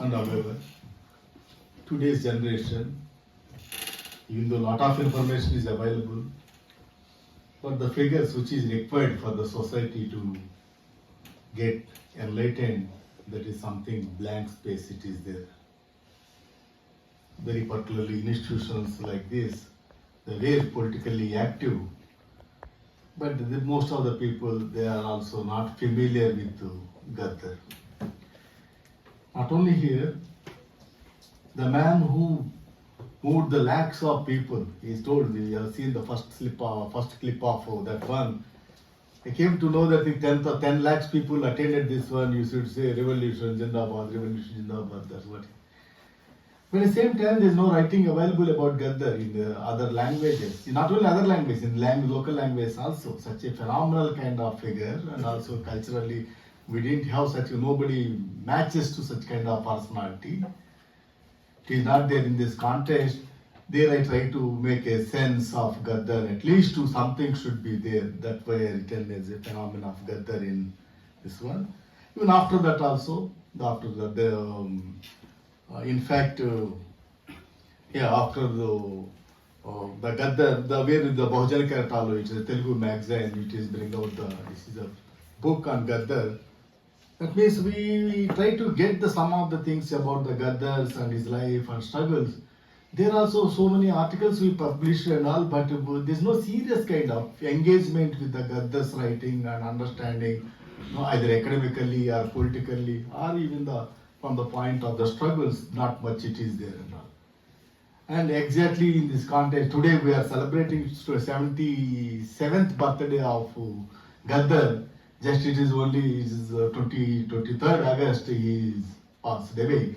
And however, today's generation, even though a lot of information is available, but the figures which is required for the society to get enlightened, that is something blank space it is there. Very particularly institutions like this, they were politically active, but most of the people, they are also not familiar with Gaddar. Not only here, the man who moved the lakhs of people, he is told, we have seen the first clip of that one. I came to know that the 10 lakhs people attended this one. You should say revolution, Jindabad, revolution, Jindabad, that's what. But at the same time, there is no writing available about Gaddar in the other languages. Not only other languages, in local languages also. Such a phenomenal kind of figure, and also culturally, we didn't have such nobody matches to such kind of personality. It is not there in this contest. There I try to make a sense of Gaddar, at least to something should be there. That's why I written as a phenomenon of Gaddar in this one. Even after that also, after that, in fact, after the Gaddar, where the Bahujana Karatalu, it is a Telugu magazine, which is bring out this is a book on Gaddar. That means we try to get some of the things about the Gaddars and his life and struggles. There are also so many articles we publish and all, but there's no serious kind of engagement with the Gaddar's writing and understanding, either academically or politically, or even from the point of the struggles, not much it is there and all. And exactly in this context, today we are celebrating 77th birthday of Gaddar. Just it is only 23rd August he is passed away.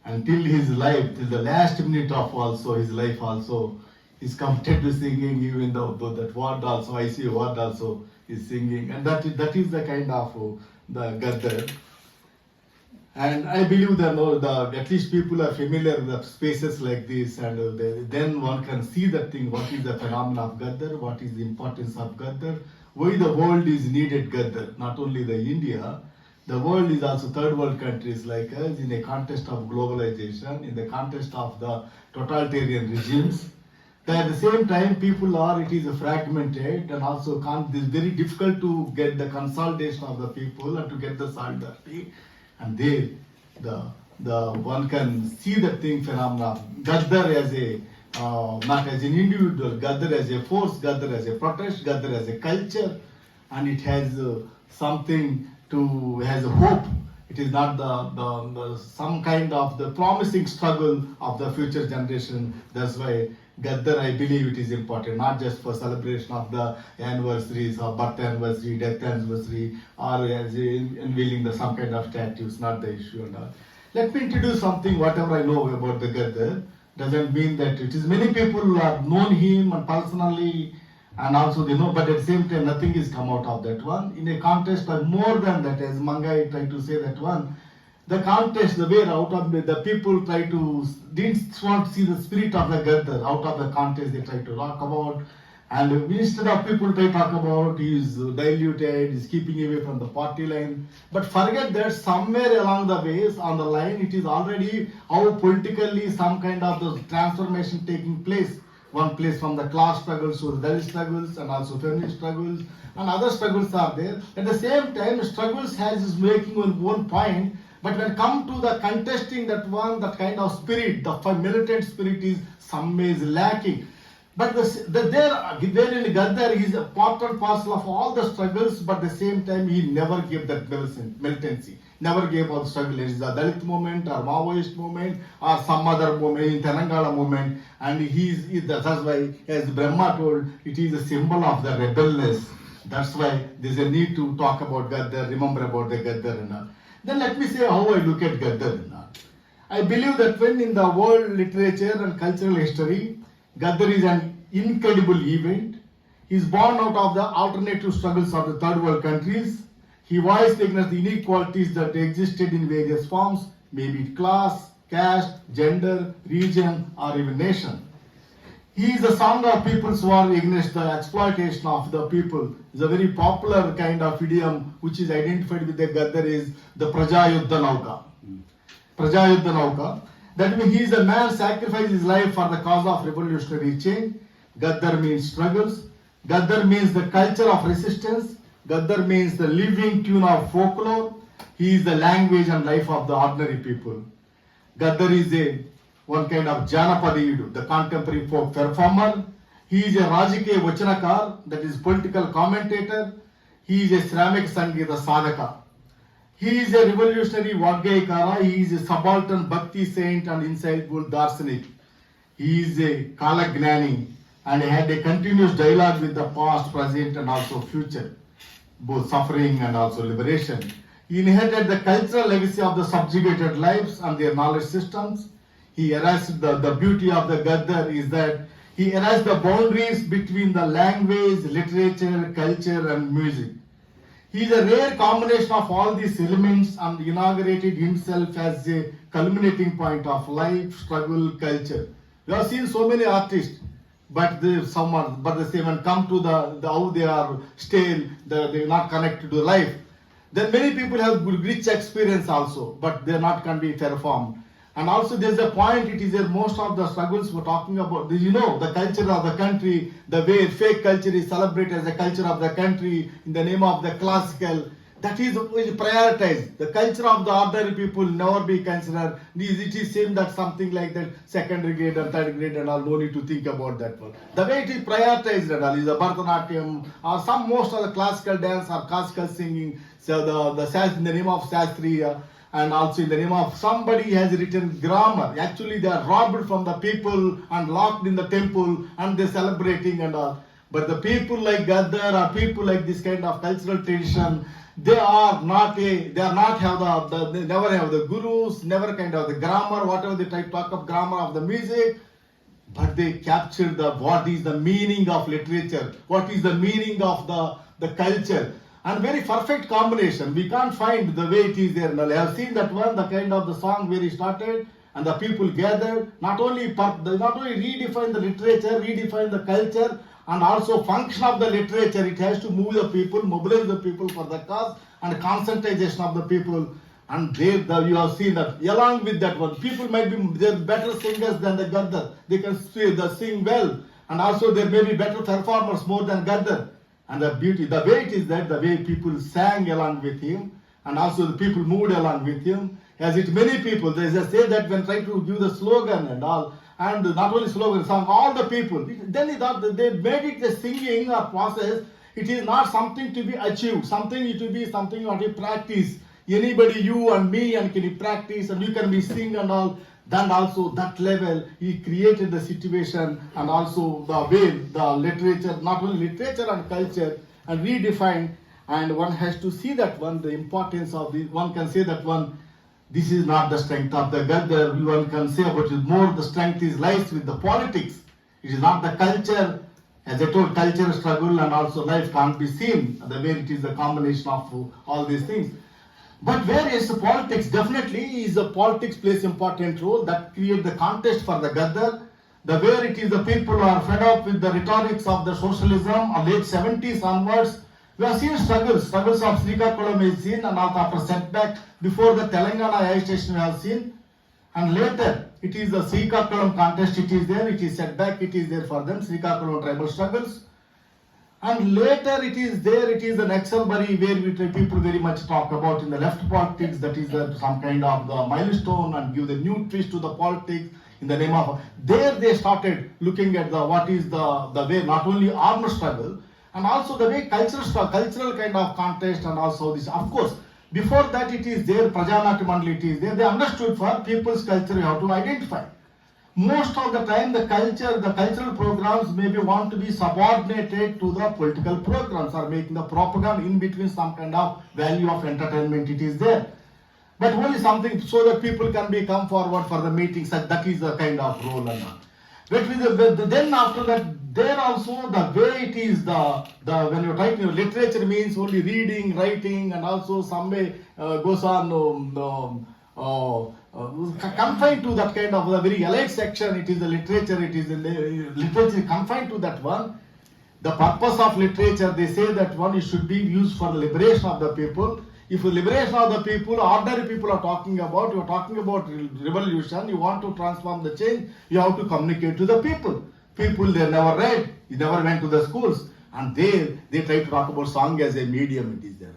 Until his life, till the last minute of also his life also, is committed to singing, even though that word also, I see word also is singing. And that is the kind of the Gaddar. And I believe that at least people are familiar with the spaces like this, and then one can see that thing, what is the phenomenon of Gaddar, what is the importance of Gaddar, why the world is needed Gaddar, not only the India, the world is also third world countries like us in a context of globalization, in the context of the totalitarian regimes. At the same time, it is fragmented, and also it is very difficult to get the consolidation of the people and to get the solidarity. And there, the one can see the thing phenomena. Gaddar as a not as an individual, Gaddar as a force, Gaddar as a protest, Gaddar as a culture, and it has something has a hope. It is not the some kind of the promising struggle of the future generation. That's why Gaddar, I believe it is important, not just for celebration of the anniversaries or birth anniversary, death anniversary, or as unveiling some kind of statues, not the issue and all. Let me introduce something, whatever I know about the Gaddar. Doesn't mean that it is many people who have known him and personally, and also they know, but at the same time nothing is come out of that one. In a contest, but more than that, as Mangai tried to say that one, the contest, the way out of the people didn't want to see the spirit of the Gaddar out of the contest, they try to talk about. And instead of people try to talk about, he is diluted, he is keeping away from the party line. But forget that somewhere along the ways, on the line, it is already how politically some kind of the transformation taking place. One place from the class struggles to the Dalit struggles, and also feminist struggles, and other struggles are there. At the same time, struggles is making one point, but when come to the contesting that kind of spirit, the militant spirit is some ways lacking. But there in Gaddar, he is a part and parcel of all the struggles, but at the same time, he never gave that militancy. Never gave all the struggle. It is the Dalit movement or Maoist movement or some other movement, in Telangana movement. And that's why, as Brahma told, it is a symbol of the rebellious. That's why there is a need to talk about Gaddar, remember about the Gaddar and all. Then let me say how I look at Gaddar and all. I believe that when in the world literature and cultural history, Gaddar is an incredible event. He is born out of the alternative struggles of the third world countries. He voiced against the inequalities that existed in various forms, maybe class, caste, gender, region, or even nation. He is a song of people's war against the exploitation of the people. It's a very popular kind of idiom which is identified with the Gaddar is the Praja Yuddha Nauka. Prajayuddha Nauka. That means he is a man sacrificed his life for the cause of revolutionary change. Gaddar means struggles. Gaddar means the culture of resistance. Gaddar means the living tune of folklore. He is the language and life of the ordinary people. Gaddar is one kind of Janapadidu, the contemporary folk performer. He is a Rajikeya Vachanakar, that is political commentator. He is a Shramik Sangeeta Sadhaka. He is a revolutionary Vaggayakara. He is a subaltern Bhakti saint and insightful Darshnik. He is a Kalagnani and had a continuous dialogue with the past, present and also future, both suffering and also liberation. He inherited the cultural legacy of the subjugated lives and their knowledge systems. He erased the beauty of the Gaddar is that he erased the boundaries between the language, literature, culture and music. He is a rare combination of all these elements and inaugurated himself as a culminating point of life, struggle, culture. We have seen so many artists, but they say when come to the how they are stale, they are not connected to life. Then many people have rich experience also, but they are not can be performed. And also there is a point, it is there most of the struggles we're talking about, the culture of the country, the way fake culture is celebrated as a culture of the country in the name of the classical, that is prioritized. The culture of the ordinary people never be considered. It is same that something like that secondary grade and third grade and all, no need to think about that one. The way it is prioritized and all is the Bharatanatyam or most of the classical dance or classical singing, so the in the name of Shastriya, and also in the name of somebody has written grammar. Actually they are robbed from the people and locked in the temple and they are celebrating and all. But the people like Gaddar or people like this kind of cultural tradition, they never have the gurus, never kind of the grammar, whatever they try to talk of grammar of the music, but they capture what is the meaning of literature, what is the meaning of the culture. And very perfect combination. We can't find the way it is there. Now, I have seen that one, the kind of the song where he started, and the people gathered. Not only redefine the literature, redefine the culture, and also function of the literature. It has to move the people, mobilize the people for the cause, and concentration of the people. And there, you have seen that. Along with that one, people might be better singers than the Gaddar. They can sing well, and also there may be better performers more than Gaddar. And the beauty, the way it is that, the way people sang along with him, and also the people moved along with him. As it many people, they just say that when trying to give the slogan and all, and not only slogan, song, all the people. Then they made it the singing or process. It is not something to be achieved, something to be something you have to practice. Anybody, you and me, and can practice, and you can be sing and all. Then also that level, he created the situation and also the way, the literature, not only literature and culture, and redefined. And one has to see that one, the importance of this. One can say that one, this is not the strength of the Gaddar. One can say about it more, the strength lies with the politics. It is not the culture. As I told, culture, struggle, and also life can't be seen. The way it is a combination of all these things. But where is the politics? Definitely is the politics plays important role that create the contest for the Gaddar. The where it is the people are fed up with the rhetorics of the socialism of late 70s onwards. We have seen struggles of Srikakulam is seen, and also after setback before the Telangana agitation we have seen. And later it is the Srikakulam contest, it is there, it is setback, it is there for them, Srikakulam tribal struggles. And later it is there, it is the Naxalbari where people very much talk about in the left politics, that is some kind of the milestone and give the new twist to the politics in the name of. There they started looking at what is the way, not only armed struggle, and also the way cultural kind of contest, and also this. Of course, before that it is there, Prajanati Mandali it is there, they understood for people's culture you have to identify. Most of the time the cultural programs maybe want to be subordinated to the political programs or making the propaganda in between some kind of value of entertainment it is there. But only something so that people can come forward for the meetings, that is the kind of role and all. But then after that, there also the way it is when you're writing literature means only reading, writing, and also some way goes on confined to that kind of the very elite section. It is the literature, it is in the literature confined to that one. The purpose of literature, they say that one, it should be used for the liberation of the people. If liberation of the people, ordinary people are talking about, you are talking about revolution, you want to transform the change, you have to communicate to the people. People, they never read, they never went to the schools, and they try to talk about song as a medium, it is there.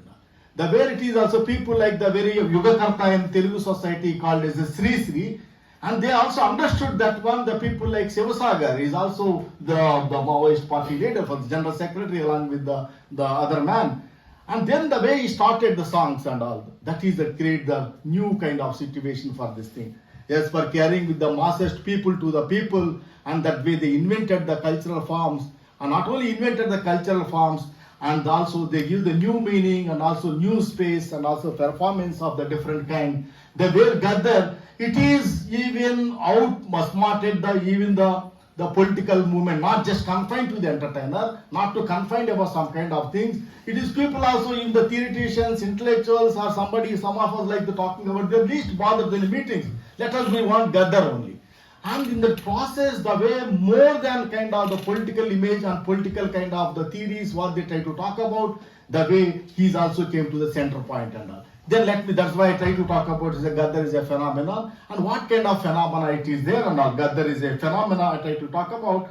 The way it is also people like the very Yugakarta in Telugu society called as a Sri Sri, and they also understood that one, the people like Shivasagar is also the Maoist party leader for the general secretary along with the other man. And then the way he started the songs and all, that is that create the new kind of situation for this thing. Yes, for carrying with the masses people to the people, and that way they invented the cultural forms, and not only invented the cultural forms, and also they give the new meaning and also new space and also performance of the different kind. The way Gaddar, it is even outsmarted even the political movement, not just confined to the entertainer, not to confined about some kind of things. It is people also, in the theoreticians, intellectuals, or somebody, some of us like to talking about, they're least bothered in the meetings. Let us we want Gaddar only. And in the process, the way more than kind of the political image and political kind of the theories, what they try to talk about, the way he's also came to the center point and all. Then that's why I try to talk about is Gaddar is a phenomenon, and what kind of phenomena it is there and all. Gaddar is a phenomena I try to talk about,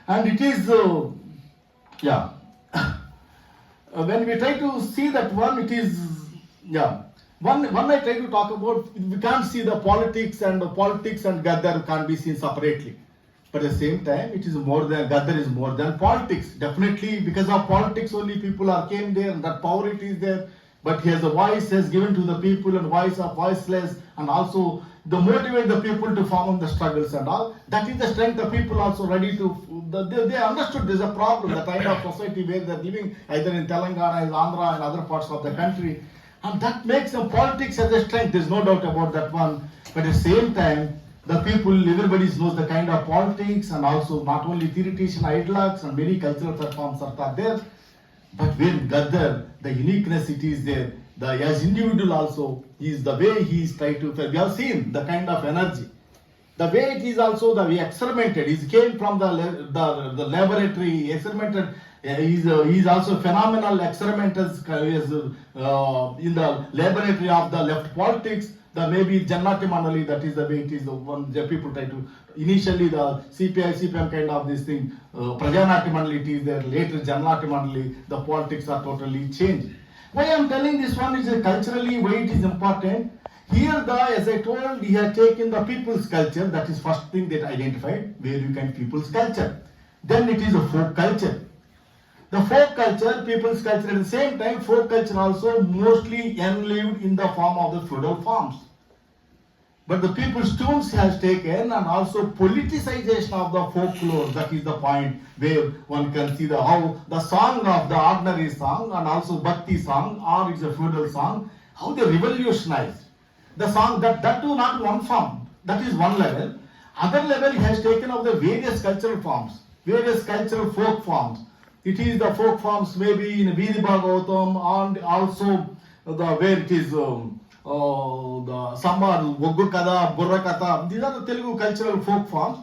and it is, when we try to see that one, it is, One I try to talk about, we can't see the politics and Gaddar can't be seen separately. But at the same time, it is more than, Gaddar is more than politics. Definitely, because of politics only people came there, and that power it is there. But he has a voice, has given to the people, and voice of voiceless, and also the motivate the people to form the struggles and all. That is the strength the people also ready to, they understood there's a problem, the kind of society where they're living, either in Telangana, in Andhra, and other parts of the country. And that makes them politics as a strength, there's no doubt about that one. But at the same time, the people, everybody knows the kind of politics, and also not only theoretician ideologues and many cultural platforms are there. But when Gaddar, the uniqueness it is there, as individual also, is the way he is trying to, we have seen the kind of energy. The way it is also, the way experimented, he came from the laboratory, experimented. He's also phenomenal experimenters in the laboratory of the left politics. The maybe Jannati Mandali, that is the way it is. The one the people try to initially the CPI, CPM kind of this thing. Prajanati Mandali it is there. Later Jannati Mandali, the politics are totally changed. Why I am telling this one is culturally why it is important. Here, as I told, he has taken the people's culture. That is first thing that identified where you can people's culture. Then it is a folk culture. The folk culture, people's culture, at the same time, folk culture also mostly enlived in the form of the feudal forms. But the people's tunes has taken, and also politicization of the folklore, that is the point where one can see how the song of the ordinary song and also bhakti song, or it's a feudal song, how they revolutionized. The song, that too not one form, that is one level. Other level, he has taken of the various cultural forms, various cultural folk forms. It is the folk forms maybe in Veedi Bhagavatam, and also the where it is the Samar, Oggu Kada, Burra Katha. These are the Telugu cultural folk forms,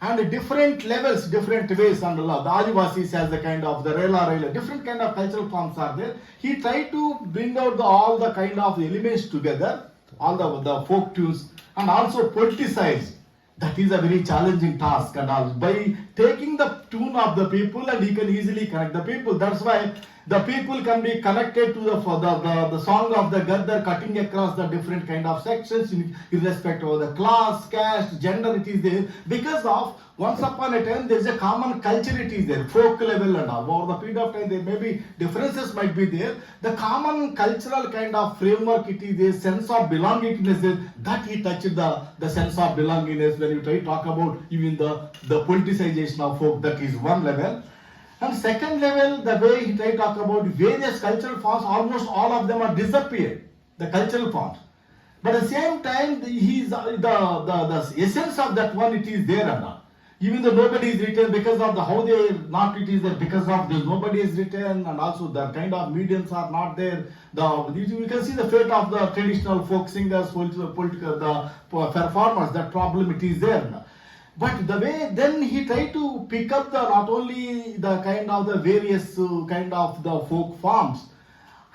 and different levels, different ways, and the Adivasis has the kind of the Rela, different kind of cultural forms are there. He tried to bring out all the kind of elements together, all the folk tunes, and also politicize. That is a very challenging task, and all by taking the tune of the people, and he can easily connect the people. That's why the people can be connected to the song of the Gaddar, cutting across the different kind of sections in respect of the class, caste, gender. It is there because of once upon a time there is a common culture. It is there, folk level and all. Over the period of time, there may be differences might be there. The common cultural kind of framework, it is there, sense of belongingness. That he touched the sense of belongingness when you try to talk about even the politicization of folk. That is one level. And second level, the way he tried to talk about various cultural forms, almost all of them are disappeared, the cultural forms. But at the same time, the essence of that one, it is there and all. Even though nobody is written, because of how they not it is there, because of this nobody is written, and also the kind of mediums are not there. You can see the fate of the traditional folk singers, political performers. That problem it is there. But the way then he tried to pick up not only the kind of the various kind of the folk forms,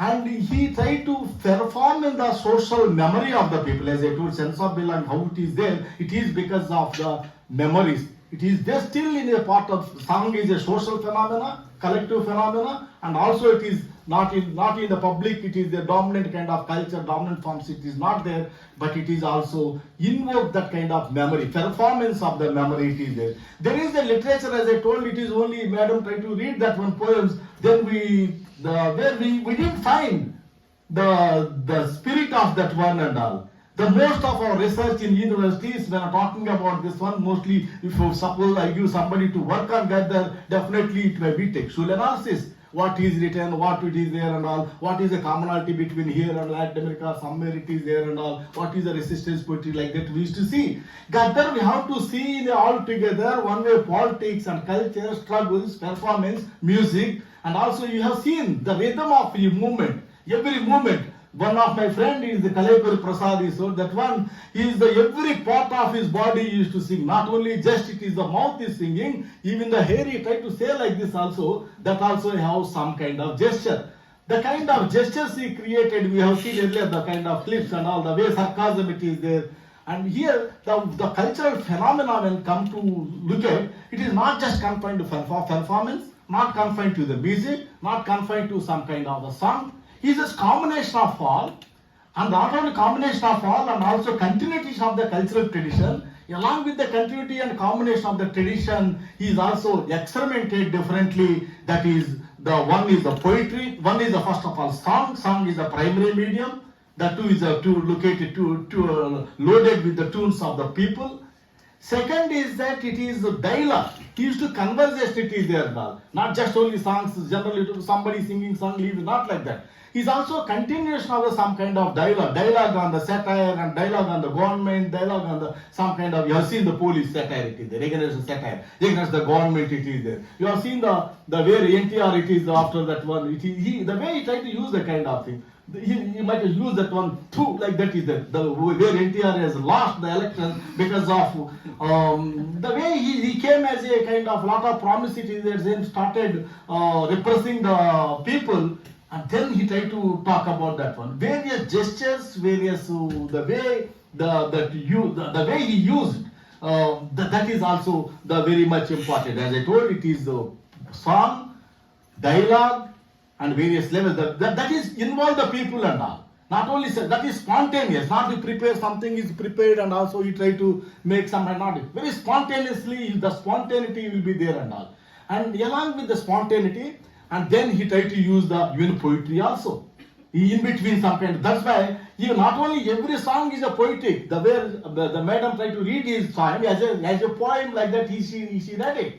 and he tried to perform in the social memory of the people. As I told, sense of belonging, how it is there, it is because of the memories. It is there still in a part of song is a social phenomena, collective phenomena, and also it is not in the public. It is the dominant kind of culture, dominant forms. It is not there, but it is also invoke that kind of memory, performance of the memory. It is there. There is the literature, as I told. It is only madam try to read that one poems. Then we didn't find the spirit of that one and all. The most of our research in universities, when I'm talking about this one, mostly if you suppose I give somebody to work on Gaddar, definitely it may be textual analysis. What is written, what it is there and all, what is the commonality between here and Latin America, somewhere it is there and all, what is the resistance poetry, like that we used to see. Gaddar we have to see all together, one way politics and culture, struggles, performance, music, and also you have seen the rhythm of the movement, every movement. One of my friend is the Kalekuri Prasad, so that one is the every part of his body used to sing. Not only just it is the mouth is singing, even the hair he tried to say like this also, that also have some kind of gesture. The kind of gestures he created, we have seen earlier the kind of clips and all, the way sarcasm it is there. And here the cultural phenomena when come to look at, it is not just confined to performance, not confined to the music, not confined to some kind of a song. It is a combination of all, and not only combination of all, and also continuity of the cultural tradition. Along with the continuity and combination of the tradition, he is also experimented differently. That is, the one is the poetry, one is the first of all song. Song is the primary medium. The two is located loaded with the tunes of the people. Second is that it is dialogue. He used to conversation, it is there now. Not just only songs, generally somebody singing song, leave, not like that. Is also a continuation of some kind of dialogue on the satire and dialogue on the government, dialogue on the some kind of, you have seen the police satire, it is there, against satire, against the government, it is there. You have seen the way NTR it is after that one, the way he tried to use the kind of thing. He might have used that one too, like that is there. The way NTR has lost the election because of the way he came as a kind of lot of promise, it is there, then started repressing the people. And then he tried to talk about that one. Various gestures, various the way he used, that is also the very much important. As I told, it is the song, dialogue, and various levels. That is involve the people and all. Not only that is spontaneous. Not you prepare something is prepared and also you try to make some and not very spontaneously. The spontaneity will be there and all. And along with the spontaneity. And then he tried to use the even poetry also. In between some kind. That's why not only every song is a poetic. The way the madam tried to read his song as a poem like that, she read it.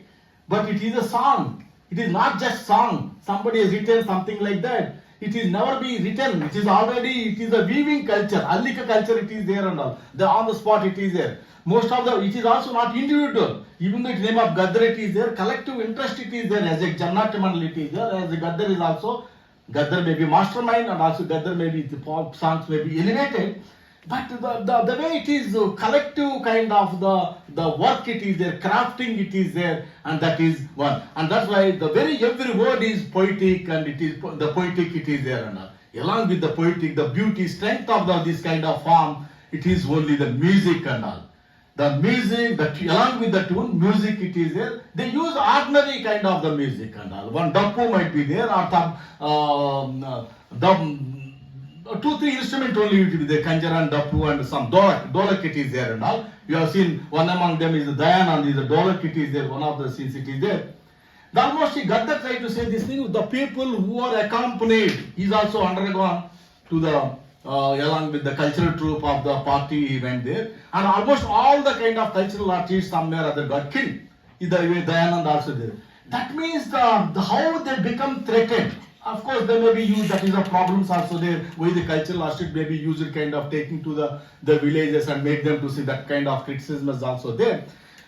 But it is a song. It is not just song. Somebody has written something like that. It is never be written. It is a weaving culture. Allika culture it is there and all. On the spot it is there. Most of it is also not individual. Even though the name of Gaddar it is there, collective interest it is there, as a Jannat Mandal it is there, as a Gaddar is also, Gaddar may be mastermind and also Gaddar may be, the pop songs may be elevated, but the way it is collective kind of the work it is there, crafting it is there, and that is one. And that's why every word is poetic, and it is the poetic it is there and all. Along with the poetic, the beauty, strength of this kind of form, it is only the music and all. The music, along with the tune, music it is there. They use ordinary kind of the music and all. One dappu might be there, or some 2-3 instruments only it will be there. Kanjara and dappu and some dolak it is there and all. You have seen one among them is the Dayanand, is the dolak it is there. One of the scenes it is there. Almost Gaddar tried to say this thing. The people who are accompanied, he is also undergone to the along with the cultural troupe of the party, he went there, and almost all the kind of cultural artists somewhere or other got killed. The way Dayanand also there. That means how they become threatened. Of course, they may be used. That is the problems also there. Why the cultural artists may be used kind of taking to the villages and make them to see that kind of criticism is also there.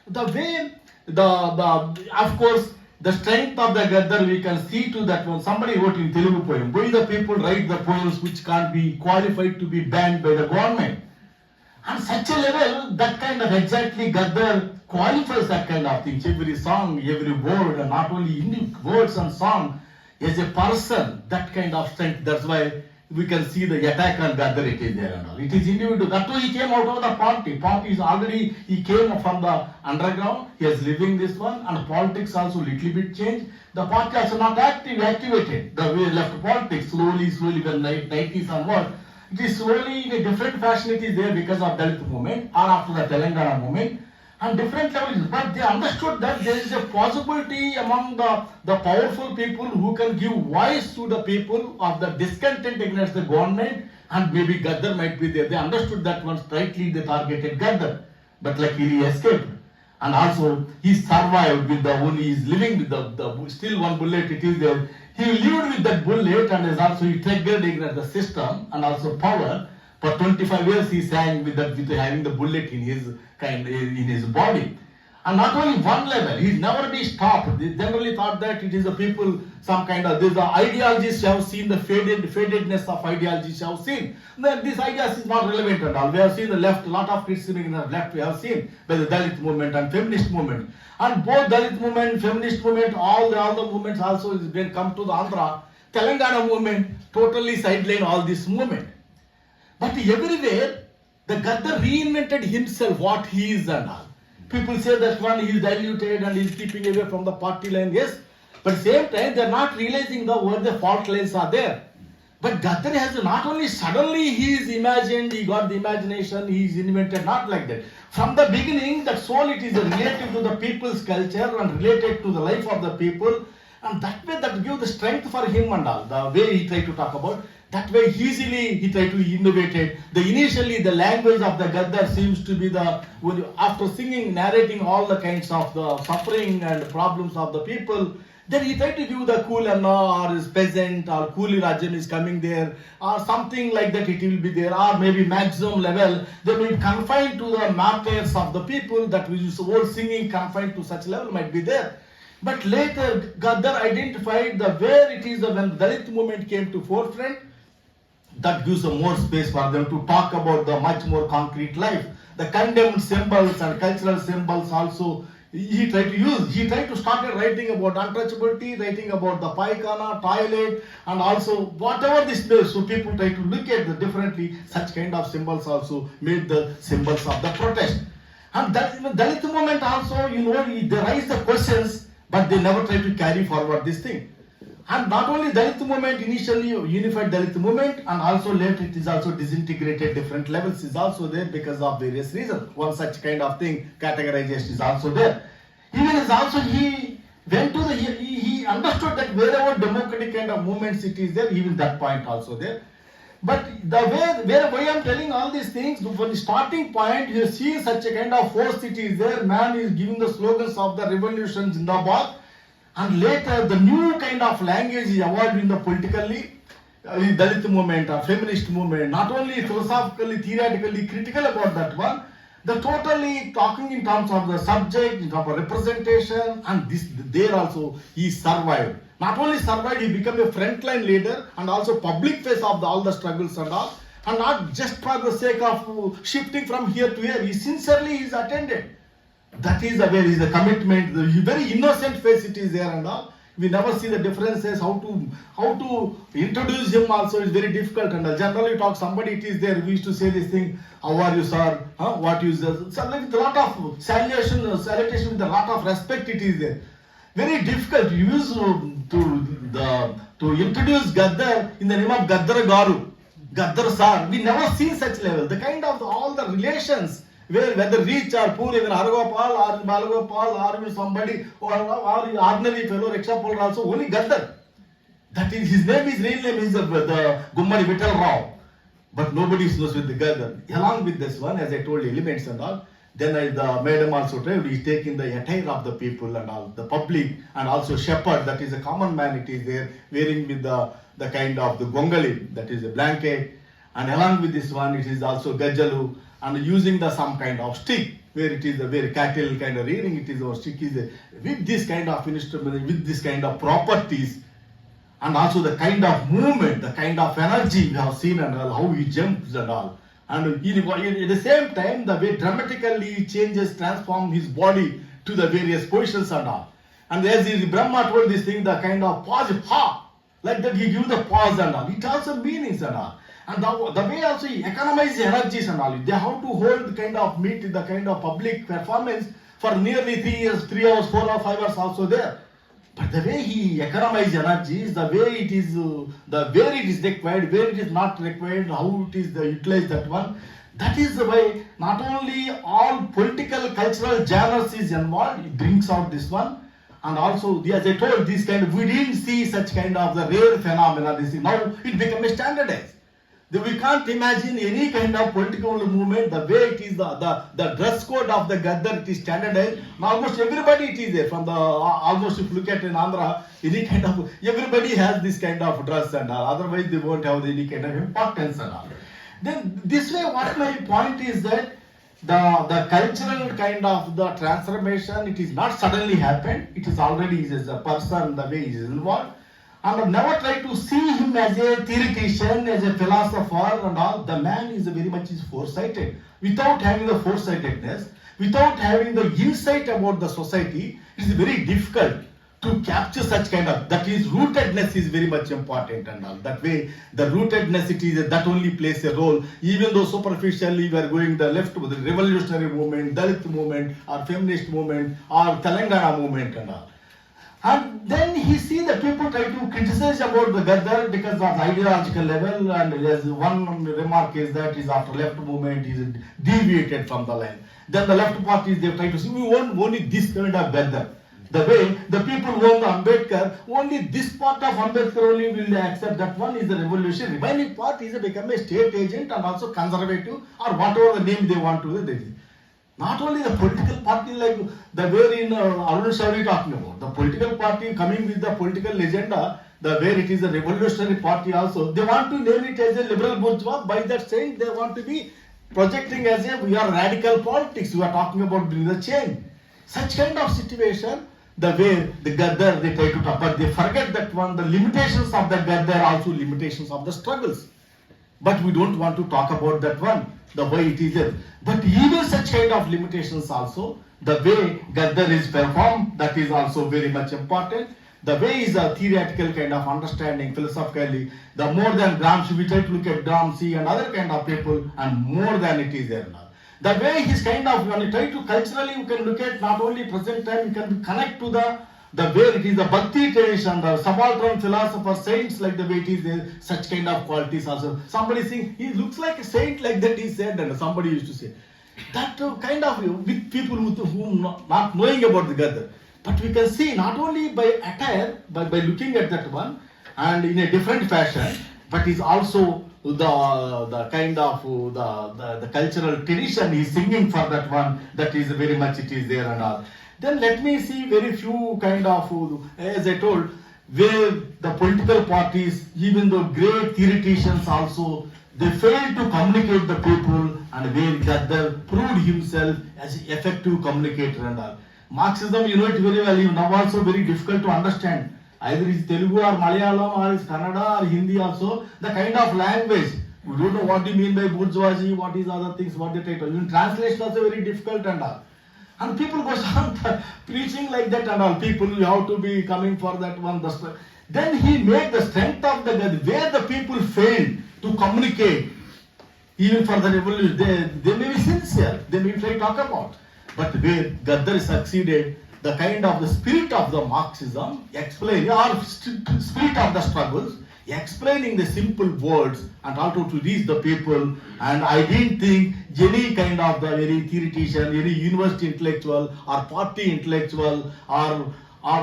The way of course. The strength of the Gaddar we can see to that one. Somebody wrote in Telugu poem. Why the people write the poems which can't be qualified to be banned by the government? And such a level, that kind of exactly Gaddar qualifies that kind of things. Every song, every word, and not only in words and song, As a person, that kind of strength, that's why we can see the attack on Gaddar, it is there and all. It is individual. That too, he came out of the party. Party is already, he came from the underground, he is living this one, and politics also little bit changed. The party also not activated. The way left politics, slowly, when 90s onward, it is slowly in a different fashion it is there because of Dalit movement or after the Telangana movement. And different levels, but they understood that there is a possibility among the powerful people who can give voice to the people of the discontent against the government, and maybe Gaddar might be there. They understood that once rightly they targeted Gaddar, but luckily he escaped. And also he survived with the only, he is living with the still one bullet it is there. He lived with that bullet and is also he triggered against the system and also power. For 25 years he sang with having the bullet in his body. And not only one level, he's never been stopped. They generally thought that it is the people, some kind of, the ideologists have seen the fadedness of ideologists have seen. Then this ideas is not relevant at all. We have seen the left, a lot of criticism in the left we have seen by the Dalit movement and feminist movement. And both Dalit movement, feminist movement, all the movements also has been come to the Andhra. Telangana movement totally sideline all this movement. But everywhere, the Gaddar reinvented himself, what he is and all. People say that one he is diluted and he is keeping away from the party line, yes. But at the same time, they are not realizing where the fault lines are there. But Gaddar has not only suddenly he is imagined, he got the imagination, he is invented, not like that. From the beginning, that soul it is related to the people's culture and related to the life of the people. And that way that gives the strength for him and all. The way he tried to talk about. That way easily he tried to innovate it. Initially the language of the Gaddar seems to be after singing, narrating all the kinds of the suffering and problems of the people, then he tried to give the Kulanna or his peasant or Kuli Rajam is coming there or something like that it will be there, or maybe maximum level, they will be confined to the matters of the people, that which is whole singing confined to such level might be there. But later Gaddar identified where it is when the Dalit movement came to forefront, that gives more space for them to talk about the much more concrete life. The condemned symbols and cultural symbols also he tried to use. He tried to start writing about untouchability, writing about the paikana, toilet, and also whatever this place. So people try to look at the differently. Such kind of symbols also made the symbols of the protest. And that Dalit movement also, they raise the questions, but they never try to carry forward this thing. And not only Dalit movement, initially unified Dalit movement, and also later it is also disintegrated, different levels is also there because of various reasons. One such kind of thing, categorization is also there. Even is also he went to he understood that wherever democratic kind of movements it is there, even that point also there. But the why I am telling all these things, from the starting point, you see such a kind of force it is there. Man is giving the slogans of the revolution Zindabad. And later, the new kind of language is evolved in the politically, Dalit movement or feminist movement, not only philosophically, theoretically critical about that one, the totally talking in terms of the subject, in terms of representation, and there also he survived. Not only survived, he became a frontline leader and also public face of all the struggles and all, and not just for the sake of shifting from here to here. He sincerely is attended. That is the way is the commitment. The very innocent face it is there and all. We never see the differences. How to introduce him also is very difficult. And generally talk somebody it is there. We used to say this thing. How are you, sir? What you say? So like a lot of salutation with a lot of respect it is there. Very difficult. You use to introduce Gaddar in the name of Gaddar Garu, Gaddar sir. We never seen such level. The kind of all the relations. Whether rich or poor, even Argopal or Balagopal or somebody or ordinary fellow rickshaw puller also, only Gaddar. That is his name, his real name is the Gummari Vittal Rao. But nobody knows with the Gaddar. Along with this one, as I told you, elements and all, then the madam also tried, he's taking the attire of the people and all, the public, and also shepherd, that is a common man, it is there, wearing with the kind of the gongali, that is a blanket. And along with this one, it is also Gajalu. And using some kind of stick, where it is a very cattle kind of rearing, it is a stick is with this kind of instrument, with this kind of properties, and also the kind of movement, the kind of energy we have seen and all, how he jumps and all. And at the same time, the way dramatically he changes, transforms his body to the various positions and all. And as Brahma told this thing, the kind of pause, ha! Like that he give the pause and all. It also meanings and all. And the way also he economize energies and all. They have to hold the kind of meet, the kind of public performance for nearly 3 years, 3 hours, 4 or 5 hours also there. But the way he economize energies, the way it is, the where it is required, where it is not required, how it is utilized that one. That is the way not only all political, cultural genres is involved, it brings out this one. And also, as I told, this kind of, we didn't see such kind of the rare phenomena. This is now it become standardized. We can't imagine any kind of political movement, the way it is, the dress code of the Gaddar, it is standardized. Now almost everybody it is there, from the, almost if you look at in Andhra, any kind of, everybody has this kind of dress and all, otherwise they won't have any kind of importance and all. Then this way, what my point is that the cultural kind of the transformation, it is not suddenly happened, it is already as a person, the way he is involved. And never try to see him as a theoretician, as a philosopher and all. The man is very much foresighted. Without having the foresightedness, without having the insight about the society, it is very difficult to capture such kind of, that is rootedness is very much important and all. That way, the rootedness, it is that only plays a role. Even though superficially we are going the left with the revolutionary movement, Dalit movement, or feminist movement, or Telangana movement and all. And then he see the people try to criticize about the Gaddar because of the ideological level, and as one remark is that is after left movement is deviated from the line. Then the left parties, they try to say we want only this kind of Gaddar. The way the people want the Ambedkar, only this part of Ambedkar only will accept, that one is the revolution. Remaining part is become a state agent and also conservative or whatever the name they want to do. Not only the political party, like the way in Arun Shauri talking about, the political party coming with the political agenda, the where it is a revolutionary party also, they want to name it as a liberal bourgeois. By that saying, they want to be projecting as a, we are radical politics, we are talking about bringing the change. Such kind of situation, the way the Gaddar, they try to talk, but they forget that one, the limitations of the Gaddar, also limitations of the struggles. But we don't want to talk about that one, the way it is there. But even such kind of limitations also, the way Gaddar is performed, that is also very much important. The way is a theoretical kind of understanding, philosophically, the more than Gramsci, we try to look at Gramsci and other kind of people, and more than it is there now. The way he's kind of, when you try to culturally, you can look at not only present time, you can connect to the way it is the Bhakti tradition, the subaltern philosopher, saints, like the way it is there, such kind of qualities also. Somebody saying, he looks like a saint, like that he said, and somebody used to say. That kind of, with people who not knowing about the Gaddar. But we can see not only by attire, by looking at that one, and in a different fashion, but is also the kind of the cultural tradition he's singing for that one, that is very much it is there and all. Then let me see very few kind of, as I told, where the political parties, even though great theoreticians also, they failed to communicate the people, and where Gaddar proved himself as an effective communicator and all. Marxism, you know it very well, now also very difficult to understand. Either it's Telugu or Malayalam or it's Kannada or Hindi also, the kind of language. We don't know what do you mean by bourgeoisie, what is other things, what they try to. Even translation also very difficult and all. And people go on preaching like that and all. People, you have to be coming for that one. Then he made the strength of the where the people failed to communicate, even for the revolution, they may be sincere, they may try to talk about. But where Gaddar succeeded, the kind of the spirit of the Marxism, explaining, or spirit of the struggles, explaining the simple words and how to reach the people. And I didn't think any kind of the very theoretician, any university intellectual or party intellectual or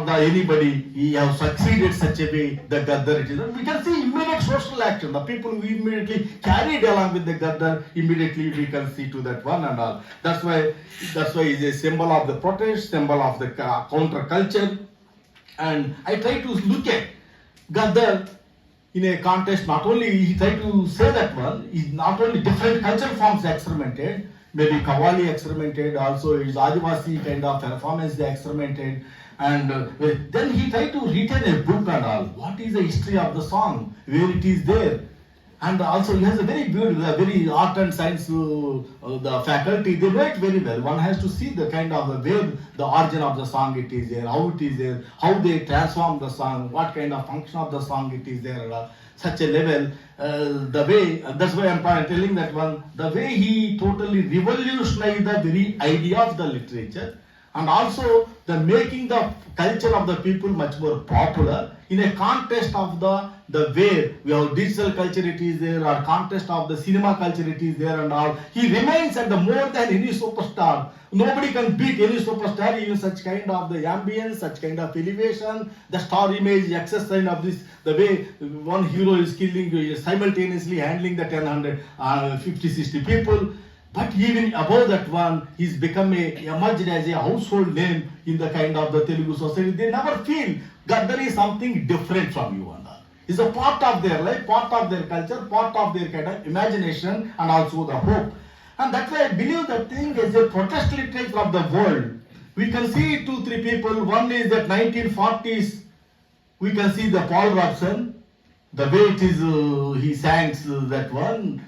the anybody, he have succeeded such a way the Gaddar it is. And we can see immediate social action. The people who immediately carried along with the Gaddar, immediately we can see to that one and all. That's why it's a symbol of the protest, symbol of the counter culture. And I try to look at Gaddar in a context, not only he tried to say that one, is not only different cultural forms experimented, maybe Qawwali experimented, also his Adivasi kind of performance they experimented, and then he tried to retain a book and all. What is the history of the song, where it is there, And also he has a very beautiful, very art and science, the faculty, they know it very well. One has to see the kind of the way the origin of the song it is there, how it is there, how they transform the song, what kind of function of the song it is there, such a level, the way, that's why I'm telling that one, the way he totally revolutionized the very idea of the literature, and also the making the culture of the people much more popular in a context of the way we have digital culture it is there, or context of the cinema culture it is there and all. He remains at the more than any superstar. Nobody can beat any superstar, even such kind of the ambience, such kind of elevation, the star image, exercise of this, the way one hero is killing, simultaneously handling the 50, 60 people. But even above that one, he's become emerged as a household name in the kind of the Telugu society. They never feel Gaddar is something different from you and all. It's a part of their life, part of their culture, part of their kind of imagination and also the hope. And that's why I believe that thing is a protest literature of the world. We can see 2-3 people. One is that 1940s, we can see the Paul Robson, the way it is, he sang that one.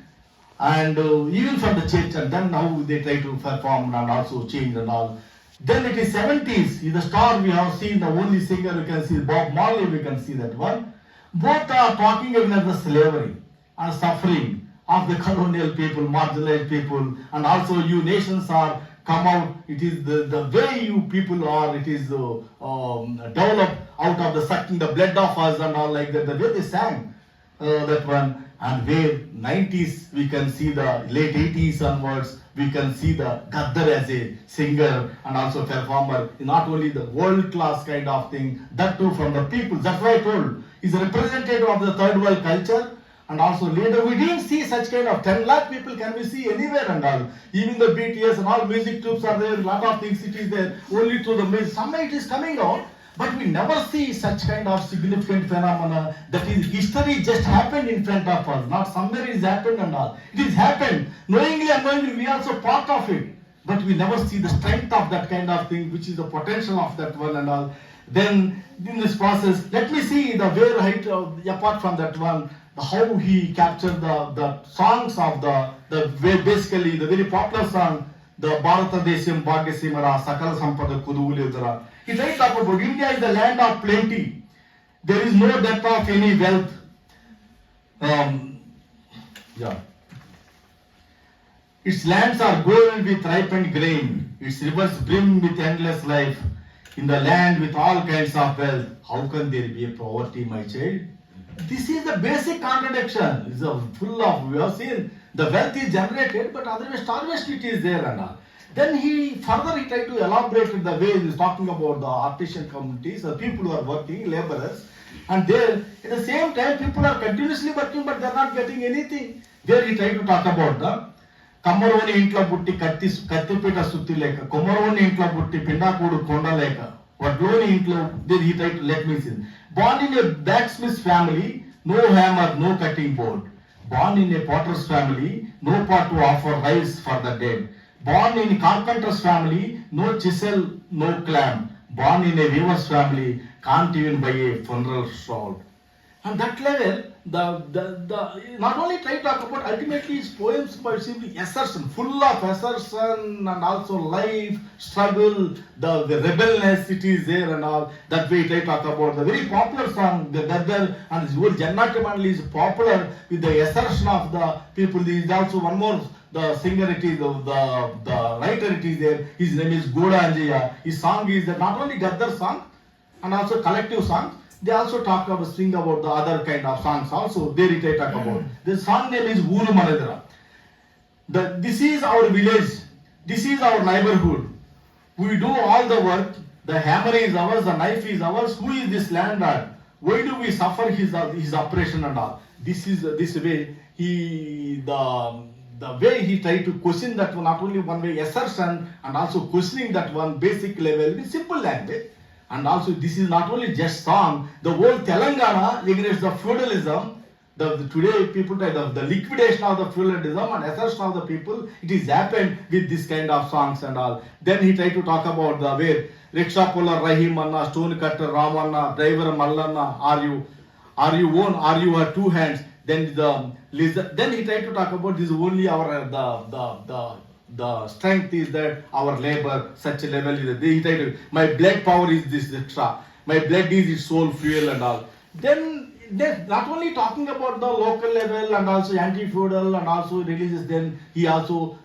And even from the church, and then now they try to perform and also change and all. Then it is 70s, is the star we have seen, the only singer we can see, Bob Marley, we can see that one. Both are talking against the slavery and suffering of the colonial people, marginalized people, and also you nations are come out, it is the way you people are, it is developed out of the sucking the blood of us and all like that, the way they sang that one. And where 90s we can see the late 80s onwards, we can see the Gaddar as a singer and also performer, not only the world class kind of thing, that too from the people. That's why I told, he's a representative of the third world culture. And also later we didn't see such kind of 10 lakh people can we see anywhere and all. Even the BTS and all music troops are there, a lot of things it is there, only through the music. Somewhere it is coming out. But we never see such kind of significant phenomena that is history just happened in front of us, not somewhere it happened and all. It is happened, knowingly and unknowingly we are also part of it. But we never see the strength of that kind of thing, which is the potential of that one and all. Then in this process, let me see the way height apart from that one, how he captured the songs of the way basically the very popular song, the Bharata Desham Bhagyasimara Sakala Sampada Kuduvuludara. He tried to talk about India is the land of plenty. There is no depth of any wealth. Its lands are golden with ripened grain. Its rivers brim with endless life. In the land with all kinds of wealth, how can there be a poverty, my child? This is the basic contradiction. It's full of, we have seen the wealth is generated, but otherwise starvation it is there and all. Then he tried to elaborate the way he is talking about the artisan communities, the people who are working, laborers, and there at the same time people are continuously working but they are not getting anything. There he tried to talk about the Kamaroni intla butti kattipita sutti leka, Kumaroni intla butti pindakudu konda leka, Vadloni intla, there he tried to let me see. Born in a blacksmith's family, no hammer, no cutting board. Born in a potter's family, no pot to offer rice for the dead. Born in a carpenter's family, no chisel, no clamp. Born in a weaver's family, can't even buy a funeral shawl. And that level, not only try to talk about ultimately his poems, but simply assertion, full of assertion and also life, struggle, the rebelness it is there and all. That way try to talk about the very popular song, the Gaddar, and his whole Jannati Mandali is popular with the assertion of the people. There is also one more, the singer it is, the writer it is there. His name is Goda Anjaya. His song is not only Gaddar song and also collective songs. They also talk about, sing about the other kind of songs also. There they talk about. The song name is Uru Manadara. This is our village. This is our neighborhood. We do all the work. The hammer is ours. The knife is ours. Who is this landlord? Why do we suffer his oppression and all? This is this way the way he tried to question that one, not only one way assertion and also questioning that one basic level with simple language. And also this is not only just song, the whole Telangana against the feudalism, today people try the liquidation of the feudalism and assertion of the people, it is happened with this kind of songs and all. Then he tried to talk about the way rickshaw puller Rahim Anna, stone cutter Ramanna, driver Mallanna, are you one, are you two hands? Then the listen. Then he tried to talk about this only our the strength is that our labor such a level is that he tried to, my blood power is this extra, my blood is its sole fuel and all. Then they're not only talking about the local level and also anti-feudal and also religious, then he also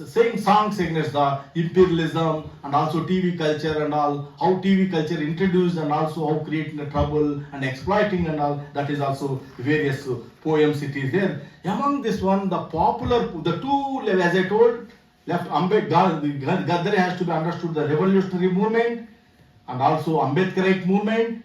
saying songs against the imperialism and also TV culture and all, how TV culture introduced and also how creating the trouble and exploiting and all, that is also various poems it is there. Among this one, the popular, the two, as I told, left Gaddar has to be understood the revolutionary movement and also Ambedkarite movement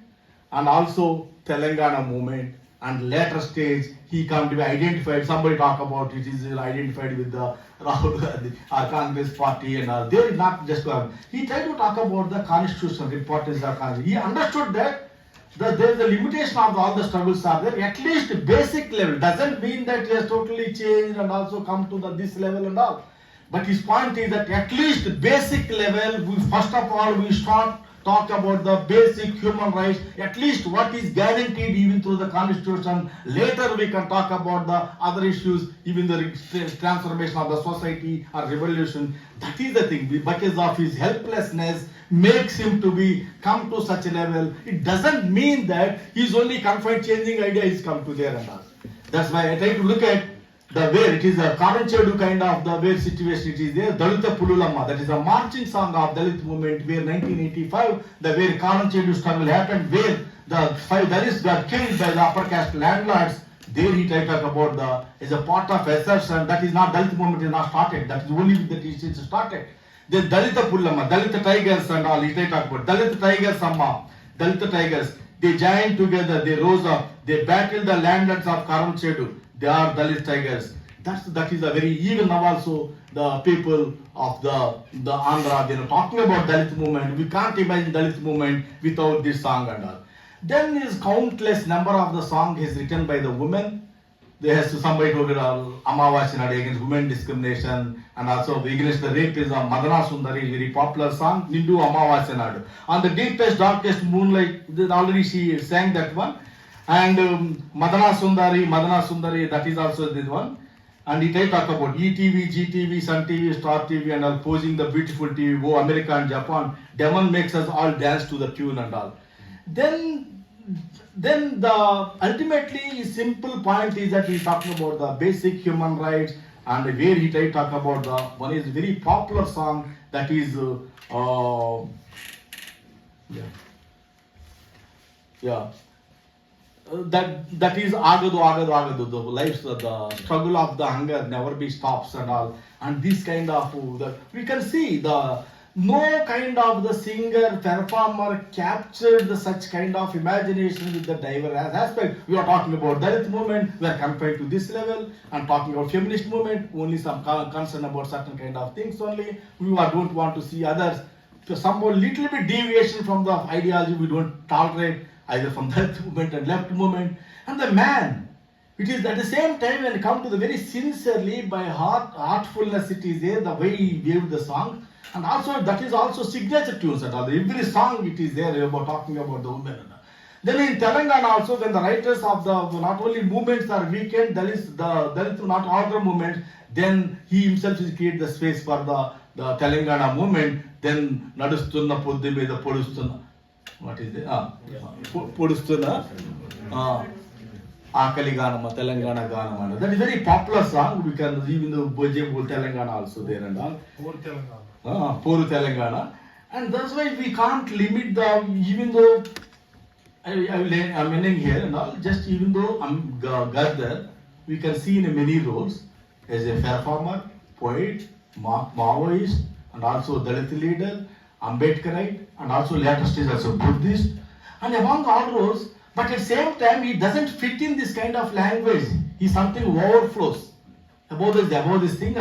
and also Telangana movement, and later stage he come to be identified, somebody talk about it is identified with the Rahul Gandhi or Congress party and all. They did not just go. He tried to talk about the constitutional importance of Congress. He understood that there is a limitation of all the struggles are there, at least basic level. Doesn't mean that he has totally changed and also come to this level and all. But his point is that at least basic level, first of all we start talk about the basic human rights, at least what is guaranteed even through the constitution. Later we can talk about the other issues, even the transformation of the society or revolution. That is the thing, because of his helplessness makes him to be come to such a level. It doesn't mean that he's only confined changing ideas come to there and all. That's why I try to look at the where it is a Karanchedu kind of the where situation it is there. Dalita Pululamma, that is a marching song of Dalit movement where 1985, the where Karanchedu struggle happened, where the 5 Dalits got killed by the upper caste landlords. There he tried to talk about the as a part of assertion that is not Dalit movement is not started. That is only with the teachings started. Then Dalita Pullamma, Dalita Tigers and all he tried to talk about. Dalita Tigers Amma, Dalita Tigers. They joined together, they rose up, they battled the landlords of Karanchedu. They are Dalit Tigers. That is a very, even now also the people of the Andhra, they are talking about Dalit movement. We can't imagine Dalit movement without this song and all. Then is countless number of the song is written by the women. There has to somebody talk about Amavasyanadu against women discrimination and also against the rapism. Madana Sundari, very popular song. Nindu Amavasyanadu. On the deepest, darkest moonlight, already she sang that one. And Madana Sundari, that is also this one. And it I talk about ETV, GTV, Sun TV, Star TV and all posing the beautiful TV, oh America and Japan. Demon makes us all dance to the tune and all. Then the ultimately his simple point is that he's talking about the basic human rights and where he tried to talk about the one is very popular song that is that is agadu the life the struggle of the hunger never be stops and all, and this kind of we can see the no kind of the singer performer captured the such kind of imagination with the diverse aspect. We are talking about Dalit movement, we are compared to this level, and talking about feminist movement, only some concern about certain kind of things only. We don't want to see others. So some more little bit deviation from the ideology we don't tolerate, either from that movement and left movement. And the man, it is at the same time when it comes to the very sincerely by heartfulness it is there, the way he gave the song. And also that is also signature tunes and all. Every song it is there about talking about the women. Then in Telangana also when the writers of the not only movements are weakened, there is not other movements, then he himself is create the space for the Telangana movement. Then Nadustunna Poddi Meda Podustunna. What is it? Podustunna Akali Ganama, Telangana Ganama. That is very popular song. We can even the Bojebul Telangana also there and all. Poru Telangana. And that's why we can't limit even though I'm ending here and all, just even though I'm Gaddar, we can see in many roles as a performer, poet, Maoist, and also Dalit leader, Ambedkarite, and also later stage as a Buddhist, and among all roles, but at the same time he doesn't fit in this kind of language. He's something overflows about this thing.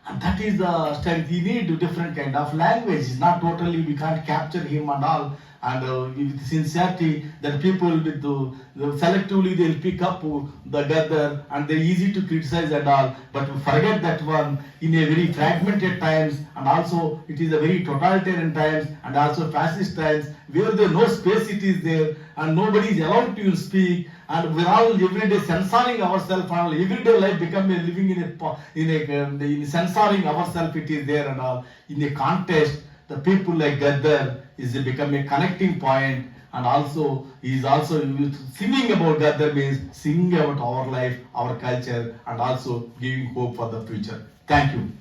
And that is the strength. He need different kind of language. It's not totally, we can't capture him and all. And with sincerity, that people with selectively they'll pick up the Gaddar and they're easy to criticize and all. But we forget that one in a very fragmented times, and also it is a very totalitarian times and also fascist times where there no space it is there and nobody is allowed to speak. and we're all every day censoring ourselves, and everyday life become a living in censoring ourselves. It is there and all in a contest. The people like Gaddar is become a connecting point, and also he is also singing about Gaddar means singing about our life, our culture, and also giving hope for the future. Thank you.